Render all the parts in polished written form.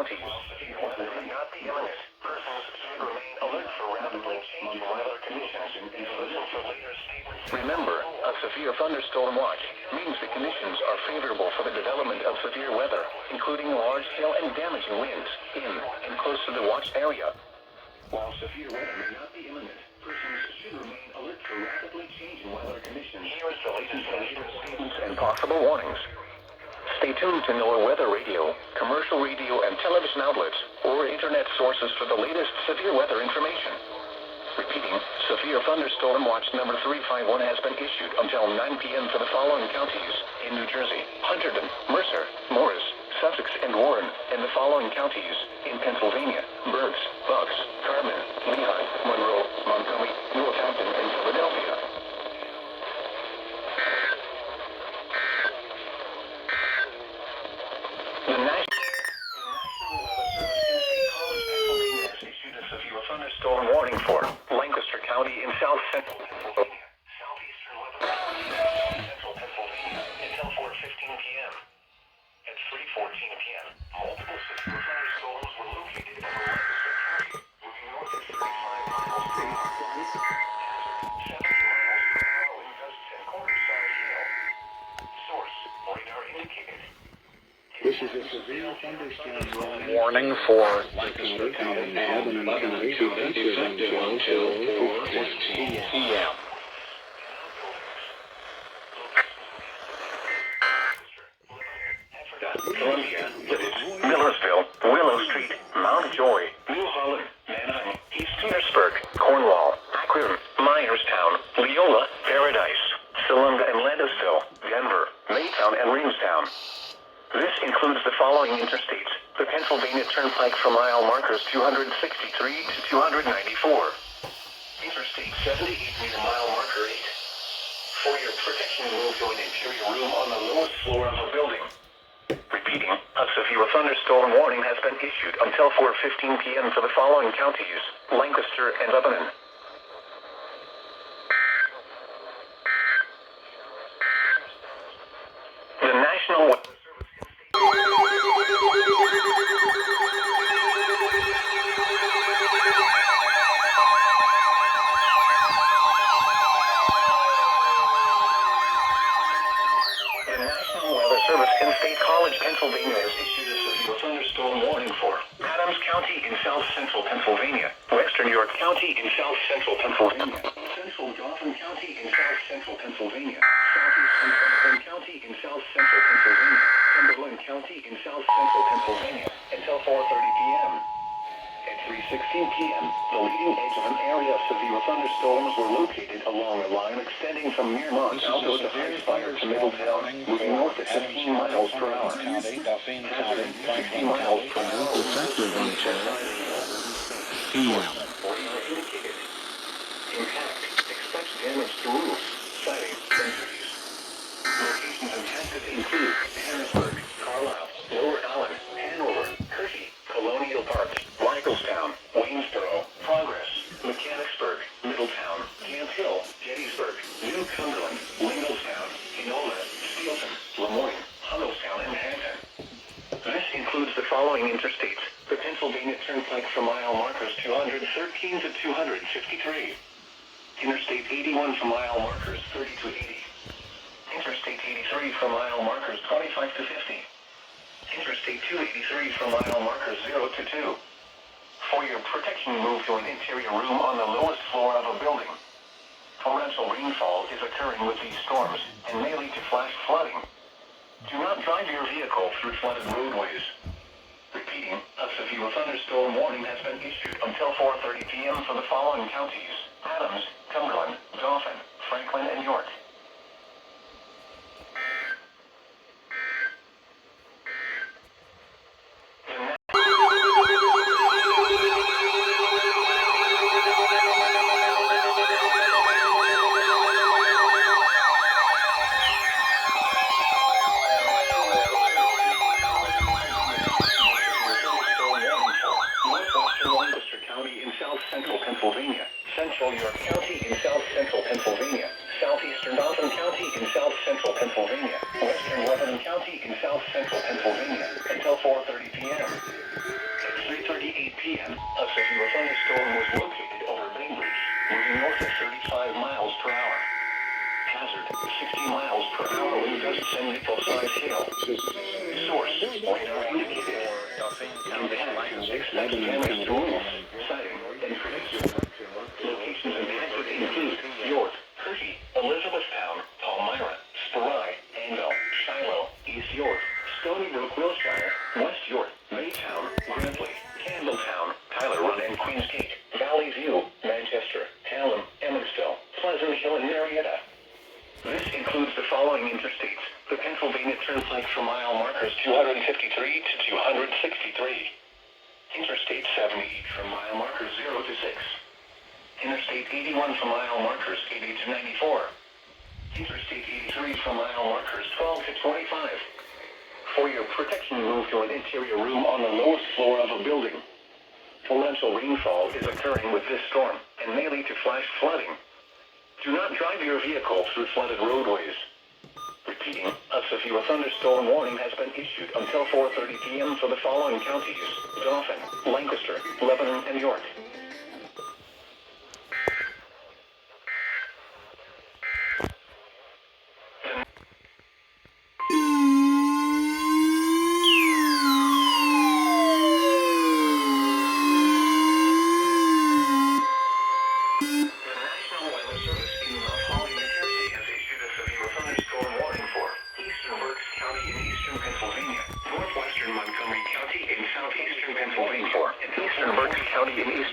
counties. Weather may not be imminent. Persons should remain alert for rapidly changing weather conditions and listen for later statements. Remember, a severe thunderstorm watch means the conditions are favorable for the development of severe weather, including large-scale and damaging winds in and close to the watched area. While severe weather may not be imminent, persons should remain alert for rapidly changing weather conditions. Here is the latest statements and possible warnings. Stay tuned to NOAA Weather Radio, commercial radio and television outlets, or internet sources for the latest severe weather information. Repeating, severe thunderstorm watch number 351 has been issued until 9 p.m. for the following counties in New Jersey: Hunterdon, Mercer, Morris, Sussex, and Warren, and the following counties in Pennsylvania: Berks, Bucks, Carmen, Lehigh, Monroe, Montgomery, Northampton, and Philadelphia. The National Weather Service in State College, Pennsylvania has issued a severe thunderstorm warning for Lancaster County in South Central Pennsylvania, Southeastern Lebanon, Central Pennsylvania until 4:15 p.m. At 3:14 p.m., multiple severe thunderstorms were located over Lancaster County, moving north at 35 miles per hour. 70 miles per hour in gusts and quarter-size hail. Source: radar indicated. This is a severe thunderstorm warning for Lancaster County and Lebanon County effective until 4:15 p.m. Columbia, Millersville, Willow Street, Mount Joy, New Holland, Manheim, East Petersburg, Cornwall, Akron, Myerstown, Leola, Paradise, Salunga and Landisville, Denver, Maytown and Reamstown. This includes the following interstates: the Pennsylvania Turnpike for mile markers 263 to 294. Interstate 78 near mile marker 8. For your protection, move to an interior room on the lowest floor of a building. Repeating, a severe thunderstorm warning has been issued until 4:15 p.m. for the following counties: Lancaster and Lebanon. The National Weather Service in State College, Pennsylvania has issued a severe thunderstorm warning for Adams County in South Central Pennsylvania, Western York County in South Central Pennsylvania, Central Dauphin County in South Central Pennsylvania, Southeastern Franklin County in South Central Pennsylvania, Cumberland County in South Central Pennsylvania until 4:30 p.m. At 3:16 p.m., the leading edge of an area of severe thunderstorms were located along a line extending from Miramont Alto to Highspire to Middletown, moving north at 15 miles per hour. 60 miles per hour. effective until p.m. Impact. Expect damage to roofs, siding, and trees. Locations impacted include Harrisburg, Carlisle, Lower Allen, Hanover, Hershey, Colonial Park, Michaelstown, Waynesboro, Progress, Mechanicsburg, Middletown, Camp Hill, Gettysburg, New Cumberland, Lingelstown, Enola, Steelton, Lemoyne, Hollowstown, and Hampton. This includes the following interstates: the Pennsylvania Turnpike for mile markers 213 to 253. Interstate 81 for mile markers 30 to 80. Interstate 83 for mile markers 25 to 50. Interstate 283 for mile markers 0 to 2. For your protection, move to an interior room on the lowest floor of a building. Torrential rainfall is occurring with these storms and may lead to flash flooding. Do not drive your vehicle through flooded roadways. Repeating, a severe thunderstorm warning has been issued until 4:30 p.m. for the following counties: Adams, Cumberland, Dauphin, Franklin, and York. Lancaster County in South Central Pennsylvania, Central York County in South Central Pennsylvania, Southeastern Dauphin County in South Central Pennsylvania, Western Lebanon County in South Central Pennsylvania until 4:30 p.m. At 3:38 p.m., a severe thunderstorm was located over Bainbridge, moving north at 35 miles per hour. Hazard, 60 miles per hour wind gusts and lethal-sized hail. Source, radar indicated. Impact, expect damage to roofs, siding, and trees. Locations impacted include York, Hershey, Elizabethtown, Palmyra, Spry, Anvil, Shiloh, East York, Stony Brook, Wilshire, West York, Maytown, Grantley, Campbelltown, Tyler Run and Queens Gate, Valley View, Manchester, Hallam, Emmetsville, Pleasant Hill, and Marietta. This includes the following interstates: the Pennsylvania Turnpike for mile markers 253 to 263. Interstate 78 from mile markers 0 to 6. Interstate 81 from mile markers 80 to 94. Interstate 83 from mile markers 12 to 25. For your protection, move to an interior room on the lowest floor of a building. Torrential rainfall is occurring with this storm and may lead to flash flooding. Do not drive your vehicle through flooded roadways. Repeating, a severe thunderstorm warning has been issued until 4:30 p.m. for the following counties: Dauphin, Lancaster, Lebanon, and York.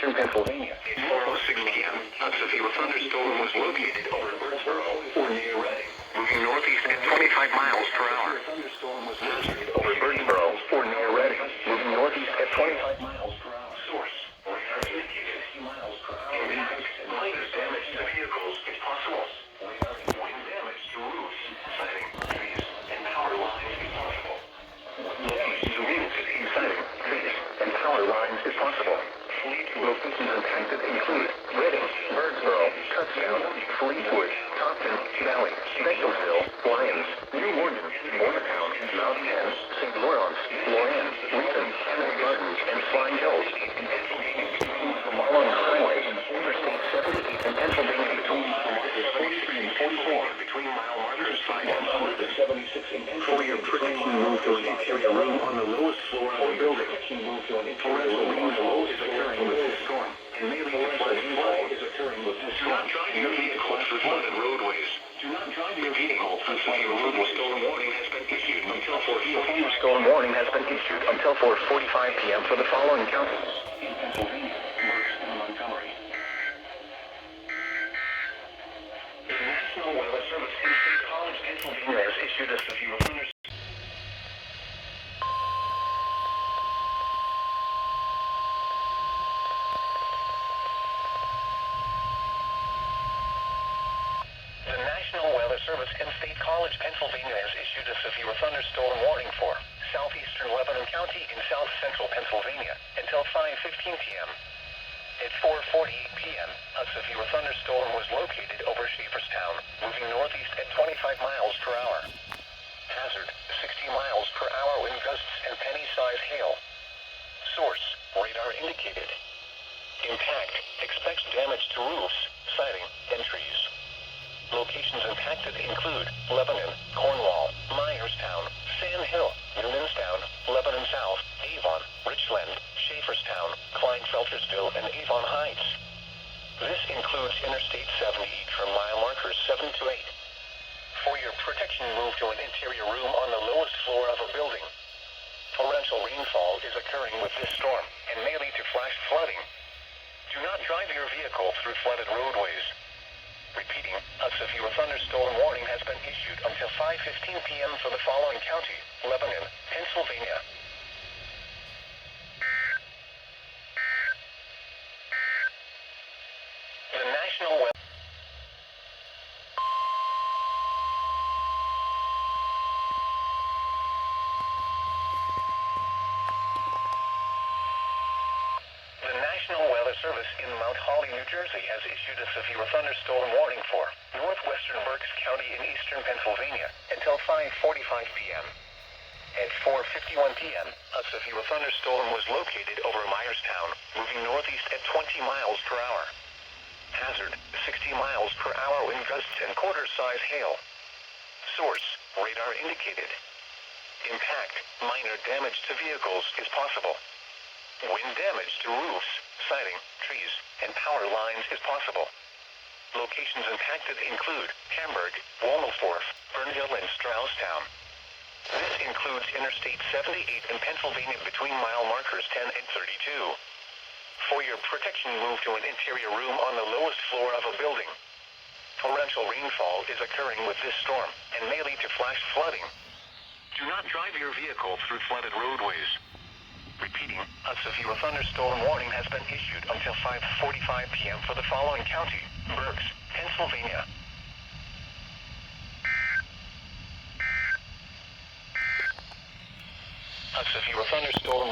Pennsylvania. At 4:06 p.m., a severe thunderstorm was located over Birdsboro or near Reading, moving northeast at 25 miles per hour. Thunderstorm was located over Birdsboro or near Reading, moving northeast at 25 miles per hour. Source: radar indicated 60 miles per hour. Minor damage to vehicles is possible. Wind damage to roofs, siding, trees, and power lines is possible. Locations of vehicles, siding, trees, and power lines is possible. Locations impacted include Reading, Birdsboro, Touchdown, Fleetwood, Topton, Valley, Bakersville, Lyons, New Morgan, Bordertown, Mount Penn, St. Lawrence, Lorraine, Wheaton, Kennedy Gardens, and Flying Hills. Along highways, Interstate 78 in Pennsylvania between mile markers 43 and 44, between mile markers 5 and 176 in Pennsylvania. For your protection, move to an interior room on the lowest floor of the building. Torrential rainfall is occurring with this storm, and may lead to flooding. Do not drive your vehicle through flooded roadways. Do not drive your vehicle through flooded roadways. Storm warning has been issued until 4:45. Storm warning has been issued until 4:45 p.m. for the following counties in Pennsylvania, Berks, and Montgomery. The National Weather Service in State College, Pennsylvania, has issued a severe thunderstorm. Service in State College, Pennsylvania has issued a severe thunderstorm warning for southeastern Lebanon County in south central Pennsylvania until 5:15 p.m. At 4:48 p.m., a severe thunderstorm was located over Schaeferstown, moving northeast at 25 miles per hour. Hazard, 60 miles per hour wind gusts and penny-sized hail. Source, radar indicated. Impact, expects damage to roofs, siding, and trees. Locations impacted include Lebanon, Cornwall, Myerstown, Sand Hill, Newmanstown, Lebanon South, Avon, Richland, Schaeferstown, Kleinfeltersville, and Avon Heights. This includes Interstate 78 from mile markers 7 to 8. For your protection, move to an interior room on the lowest floor of a building. Torrential rainfall is occurring with this storm and may lead to flash flooding. Do not drive your vehicle through flooded roadways. Repeating, a severe thunderstorm warning has been issued until 5:15 p.m. for the following county: Lebanon, Pennsylvania. The National Weather Service in Mount Holly, New Jersey has issued a severe thunderstorm warning for northwestern Berks County in eastern Pennsylvania until 5:45 p.m. At 4:51 p.m., a severe thunderstorm was located over Myerstown, moving northeast at 20 miles per hour. Hazard, 60 miles per hour wind gusts and quarter-size hail. Source, radar indicated. Impact, minor damage to vehicles is possible. Wind damage to roofs, siding, trees, and power lines is possible. Locations impacted include Hamburg, Womelsdorf, Burnhill, and Strausstown. This includes Interstate 78 in Pennsylvania between mile markers 10 and 32. For your protection, move to an interior room on the lowest floor of a building. Torrential rainfall is occurring with this storm and may lead to flash flooding. Do not drive your vehicle through flooded roadways. Repeating, a severe thunderstorm warning has been issued until 5:45 p.m. for the following county: Berks, Pennsylvania. A severe thunderstorm